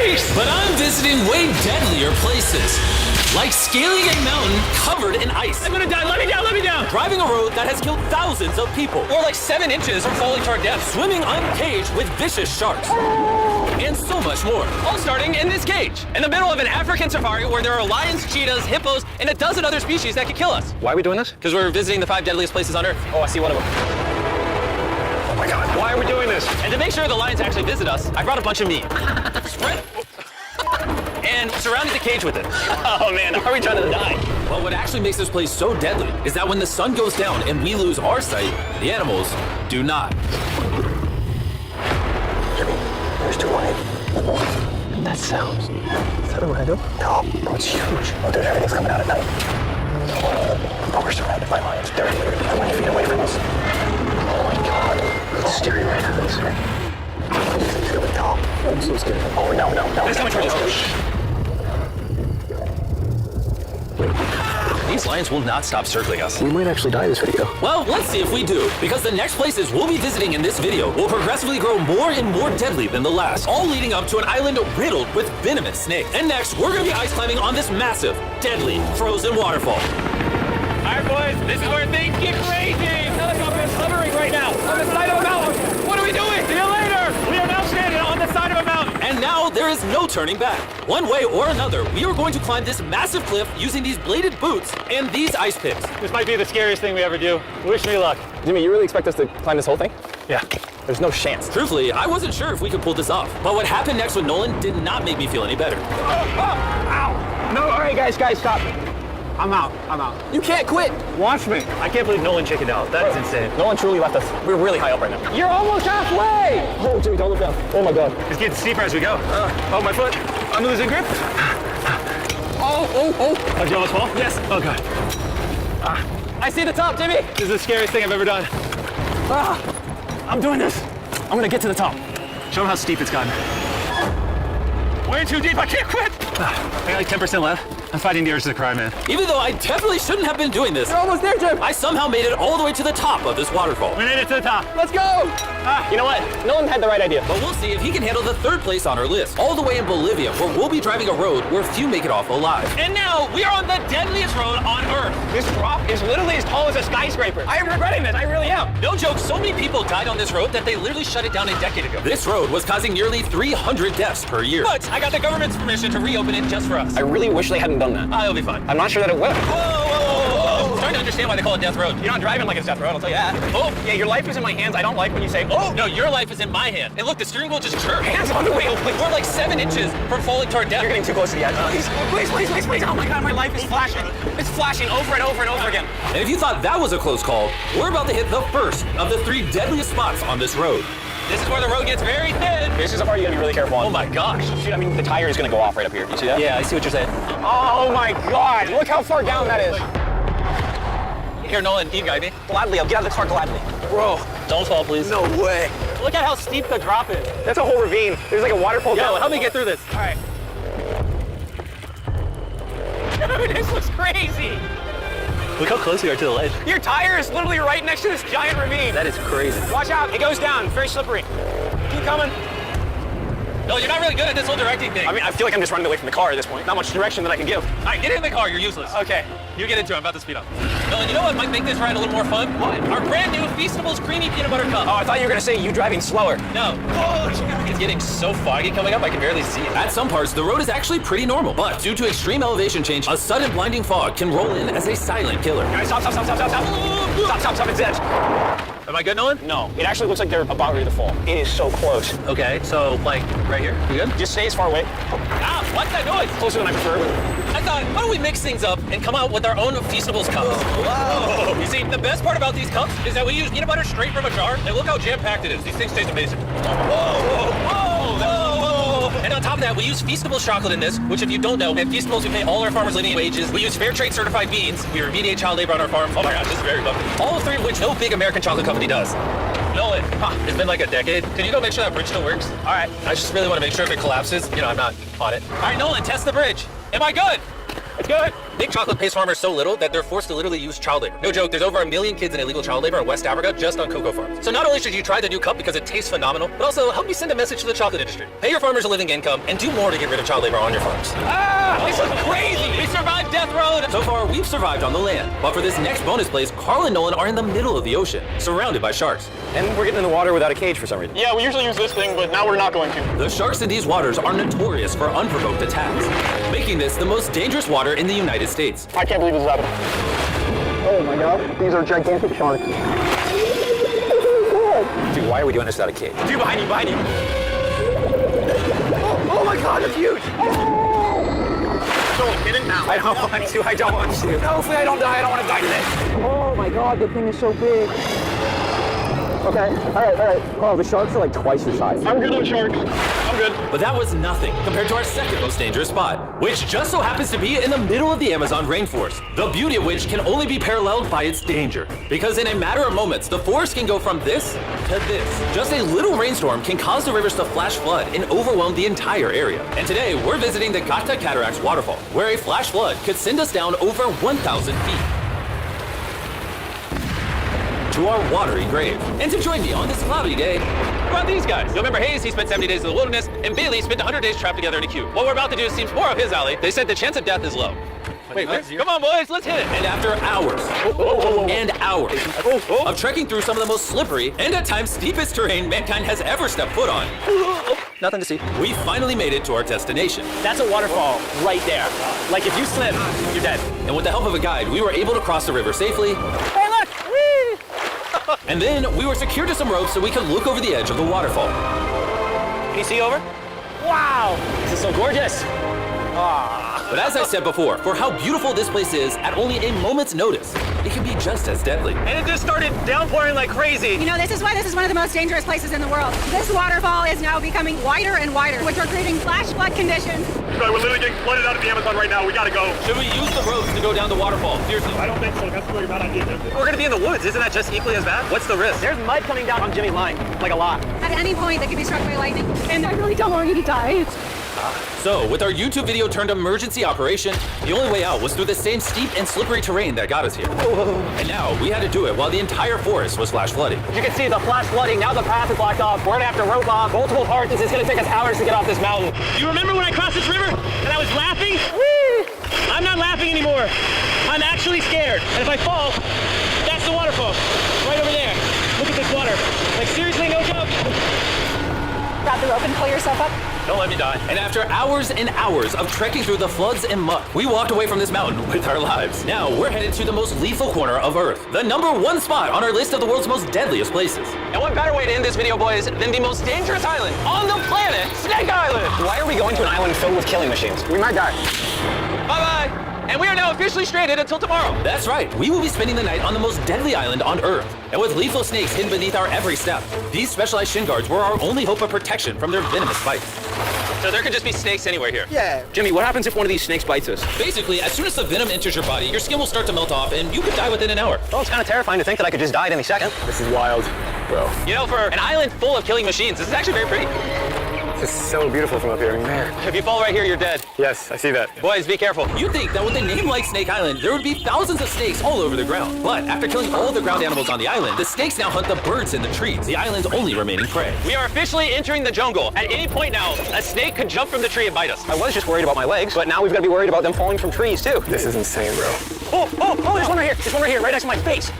race! But I'm visiting way deadlier places. Like scaling a mountain covered in ice. I'm gonna die, let me down, let me down! Driving a road that has killed thousands of people. Or like 7 inches from falling to our death. Swimming uncaged with vicious sharks. And so much more. All starting in this cage, in the middle of an African safari where there are lions, cheetahs, hippos, and a dozen other species that could kill us. Why are we doing this? Because we're visiting the 5 deadliest places on Earth. Oh, I see one of them. Oh my God, why are we doing this? And to make sure the lions actually visit us, I brought a bunch of meat. Spread and surrounded the cage with it. Oh man, are we trying to die? But what actually makes this place so deadly is that when the sun goes down and we lose our sight, the animals do not. Jimmy, there's 2 lions. That sounds... Is that a rhino? No, bro, it's huge. Oh, dude, everything's coming out at night. Oh, we're surrounded by lions. They're literally 20 feet away from us. Oh my God. It's steering right at us. He's going tall. I'm so scared. Oh, no. It's coming towards us. These lions will not stop circling us. We might actually die this video. Well, let's see if we do, because the next places we'll be visiting in this video will progressively grow more and more deadly than the last, all leading up to an island riddled with venomous snakes. And next, we're gonna be ice climbing on this massive, deadly, frozen waterfall. All right, boys, this is where things get crazy. Helicopter is hovering right now on the side of a mountain. What are we doing? See you later. We are now standing on the side of a mountain. And now there is no turning back. One way or another, we are going to climb this massive cliff using these bladed boots and these ice picks. This might be the scariest thing we ever do. Wish me luck. Jimmy, you really expect us to climb this whole thing? Yeah. There's no chance. Truthfully, I wasn't sure if we could pull this off. But what happened next with Nolan did not make me feel any better. Ow! No, all right, guys, stop. I'm out. You can't quit. Watch me. I can't believe Nolan chickened out. That is insane. No one truly left us. We're really high up right now. You're almost halfway! Oh, Jimmy, don't look down. Oh my God. It's getting steeper as we go. Oh, my foot. I'm losing grip. Oh. Oh, did you almost fall? Yes. Oh, God. I see the top, Jimmy. This is the scariest thing I've ever done. I'm doing this. I'm gonna get to the top. Show them how steep it's gotten. Way too deep. I can't quit. I got like 10% left. I'm fighting the urge to cry, man. Even though I definitely shouldn't have been doing this, You're almost there, Jim. I somehow made it all the way to the top of this waterfall. We made it to the top. Let's go. You know what? Nolan had the right idea. But we'll see if he can handle the 3rd place on our list, all the way in Bolivia, where we'll be driving a road where few make it off alive. And now we are on the deadliest road on Earth. This drop is literally as tall as a skyscraper. I am regretting this. I really am. No joke, so many people died on this road that they literally shut it down a decade ago. This road was causing nearly 300 deaths per year. But I got the government's permission to reopen it just for us. I really wish they hadn't done that. It'll be fine. I'm not sure that it will. Whoa. I'm starting to understand why they call it Death Road. You're not driving like it's Death Road, I'll tell you that. Oh. Yeah, your life is in my hands. I don't like when you say, oh. No, your life is in my hand. And look, the steering wheel just jerked. Hands on the wheel, please. We're like 7 inches from falling to our death. You're getting too close to the edge. Please. Oh my God, my life is flashing. It's flashing over and over and over again. And if you thought that was a close call, we're about to hit the first of the 3 deadliest spots on this road. This is where the road gets very thin. This is a part you gotta be really careful on. Oh my gosh. Dude, I mean, the tire is gonna go off right up here. You see that? Yeah, I see what you're saying. Oh my God, look how far down that is. Here, Nolan, you guide me. Gladly, I'll get out of the car gladly. Bro. Don't fall, please. No way. Look at how steep the drop is. That's a whole ravine. There's like a waterfall Yo, down. help me get through this. All right. Dude, this looks crazy. Look how close we are to the ledge. Your tire is literally right next to this giant ravine. That is crazy. Watch out, it goes down, very slippery. Keep coming. No, you're not really good at this whole directing thing. I mean, I feel like I'm just running away from the car at this point. Not much direction that I can give. All right, get in the car. You're useless. Okay. You get into it. I'm about to speed up. Nolan, you know what might make this ride a little more fun? What? Our brand new Feastables Creamy Peanut Butter Cup. Oh, I thought you were gonna say you driving slower. No. Oh, it's getting so foggy coming up, I can barely see it. At some parts, the road is actually pretty normal, but due to extreme elevation change, a sudden blinding fog can roll in as a silent killer. All right, stop, it's edge. Am I good, Nolan? No, it actually looks like they're about ready to fall. It is so close. Okay, so like right here. You good? Just stay as far away. Ah, what's that noise? Closer than I prefer. I thought, why don't we mix things up and come out with our own Feastables cups? Whoa. You see, the best part about these cups is that we use peanut butter straight from a jar, and look how jam-packed it is. These things taste amazing. Whoa. And on top of that, we use Feastables chocolate in this, which if you don't know, at Feastables we pay all our farmers living wages. We use fair trade certified beans. We remediate child labor on our farm. Oh my gosh, this is very lovely. All 3 of which no big American chocolate company does. Nolan, it's been like a decade. Can you go make sure that bridge still works? All right. I just really want to make sure if it collapses, I'm not on it. All right, Nolan, test the bridge. Am I good? It's good. Big chocolate pays farmers so little that they're forced to literally use child labor. No joke, there's over 1 million kids in illegal child labor in West Africa just on cocoa farms. So not only should you try the new cup because it tastes phenomenal, but also help me send a message to the chocolate industry. Pay your farmers a living income and do more to get rid of child labor on your farms. Ah, this is crazy. We survived Death Road. So far, we've survived on the land. But for this next bonus place, Carl and Nolan are in the middle of the ocean, surrounded by sharks. And we're getting in the water without a cage for some reason. Yeah, we usually use this thing, but now we're not going to. The sharks in these waters are notorious for unprovoked attacks, making this the most dangerous water in the United States. I can't believe this is happening. Oh my god, these are gigantic sharks. Dude, why are we doing this without a cage? Dude, behind you. Oh my god, they're huge! Don't get it now. I don't want to. No, hopefully I don't die. I don't want to die today. Oh my god, the thing is so big. Okay, all right. Carl, the sharks are like twice your size. I'm good on sharks. I'm good. But that was nothing compared to our second most dangerous spot, which just so happens to be in the middle of the Amazon rainforest. The beauty of which can only be paralleled by its danger. Because in a matter of moments, the forest can go from this to this. Just a little rainstorm can cause the rivers to flash flood and overwhelm the entire area. And today, we're visiting the Gata Cataracts waterfall, where a flash flood could send us down over 1,000 feet to our watery grave. And to join me on this cloudy day, What about these guys? You'll remember Hayes, he spent 70 days in the wilderness, and Bailey spent 100 days trapped together in a cube. What we're about to do seems more up his alley. They said the chance of death is low. Wait, come on, boys, let's hit it. and after hours and hours of trekking through some of the most slippery and at times steepest terrain mankind has ever stepped foot on, Nothing to see. we finally made it to our destination. That's a waterfall right there. Like if you slip, you're dead. And with the help of a guide, we were able to cross the river safely. Hey, look! Whee! And then we were secured to some ropes so we could look over the edge of the waterfall. Can you see over? Wow! This is so gorgeous. But as I said before, for how beautiful this place is, at only a moment's notice, it can be just as deadly. And it just started downpouring like crazy. You know, this is why this is one of the most dangerous places in the world. This waterfall is now becoming wider and wider, which are creating flash flood conditions. We're literally getting flooded out of the Amazon right now. We gotta go. Should we use the ropes to go down the waterfall? Seriously. I don't think so. That's a really bad idea. We're gonna be in the woods. Isn't that just equally as bad? What's the risk? There's mud coming down on Jimmy's line, like a lot. At any point, they could be struck by lightning. And I really don't want you to die. So, with our YouTube video turned emergency operation, the only way out was through the same steep and slippery terrain that got us here. And now, we had to do it while the entire forest was flash flooding. You can see the flash flooding. Now the path is blocked off. We're gonna have to rope off multiple parts. It's gonna take us hours to get off this mountain. You remember when I crossed this river and I was laughing? I'm not laughing anymore. I'm actually scared. And if I fall, that's the waterfall. Right over there. Look at this water. Like seriously, no joke. Grab the rope and pull yourself up. Don't let me die. And after hours and hours of trekking through the floods and muck, we walked away from this mountain with our lives. Now, we're headed to the most lethal corner of Earth, the #1 spot on our list of the world's most deadliest places. And what better way to end this video, boys, than the most dangerous island on the planet, Snake Island. Why are we going to an island filled with killing machines? We might die. Bye-bye. And we are now officially stranded until tomorrow. That's right, we will be spending the night on the most deadly island on Earth. And with lethal snakes hidden beneath our every step, these specialized shin guards were our only hope of protection from their venomous bites. So there could just be snakes anywhere here. Yeah. Jimmy, what happens if one of these snakes bites us? Basically, as soon as the venom enters your body, your skin will start to melt off and you could die within an hour. Well, it's kind of terrifying to think that I could just die at any second. This is wild, bro. You know, for an island full of killing machines, this is actually very pretty. This is so beautiful from up here, man. If you fall right here, you're dead. Yes, I see that. Boys, be careful. You'd think that with a name like Snake Island, there would be thousands of snakes all over the ground. But after killing all of the ground animals on the island, the snakes now hunt the birds in the trees, the island's only remaining prey. We are officially entering the jungle. At any point now, a snake could jump from the tree and bite us. I was just worried about my legs, but now we've got to be worried about them falling from trees, too. This is insane, bro. Oh, there's one right here. There's one right here, right next to my face.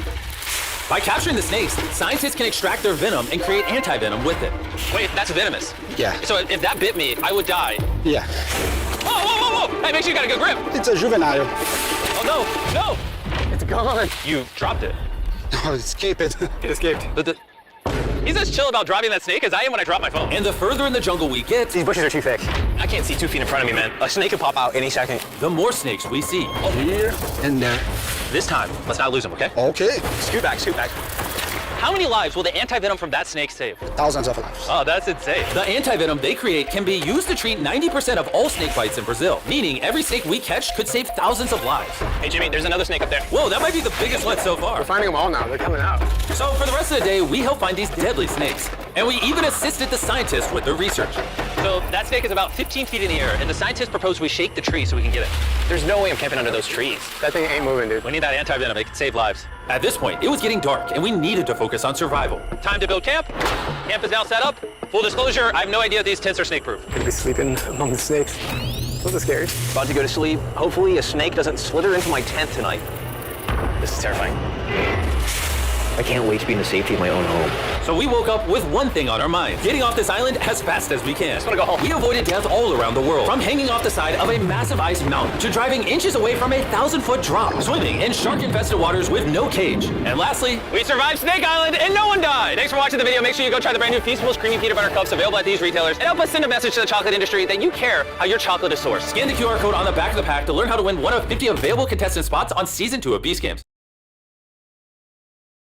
By capturing the snakes, scientists can extract their venom and create anti-venom with it. Wait, that's venomous. Yeah. So if that bit me, I would die. Yeah. Whoa! Hey, make sure you got a good grip. It's a juvenile. Oh, no! It's gone. You dropped it. Oh, escape it. It escaped. He's as chill about dropping that snake as I am when I drop my phone. And the further in the jungle we get, These bushes are too thick. I can't see 2 feet in front of me, man. A snake could pop out any second. the more snakes we see. Here and there. This time, let's not lose him, okay? Okay. Scoot back. How many lives will the anti-venom from that snake save? Thousands of lives. Oh, that's insane. The anti-venom they create can be used to treat 90% of all snake bites in Brazil, meaning every snake we catch could save thousands of lives. Hey, Jimmy, there's another snake up there. Whoa, that might be the biggest one so far. We're finding them all now. They're coming out. So for the rest of the day, we help find these deadly snakes. And we even assisted the scientists with their research. So that snake is about 15 feet in the air, and the scientists propose we shake the tree so we can get it. There's no way I'm camping under those trees. That thing ain't moving, dude. We need that anti-venom. It can save lives. At this point, it was getting dark, and we needed to focus on survival. Time to build camp. Camp is now set up. Full disclosure, I have no idea if these tents are snake-proof. Could be sleeping among the snakes. A little scary. About to go to sleep. Hopefully a snake doesn't slither into my tent tonight. This is terrifying. I can't wait to be in the safety of my own home. So we woke up with one thing on our minds: getting off this island as fast as we can. Just wanna go home. We avoided death all around the world, from hanging off the side of a massive ice mountain to driving inches away from a 1,000-foot drop, swimming in shark-infested waters with no cage. And lastly, We survived Snake Island and no one died! Thanks for watching the video. Make sure you go try the brand new Feastables Creamy Peanut Butter Cups available at these retailers, and help us send a message to the chocolate industry that you care how your chocolate is sourced. scan the QR code on the back of the pack to learn how to win one of 50 available contestant spots on Season 2 of Beast Games.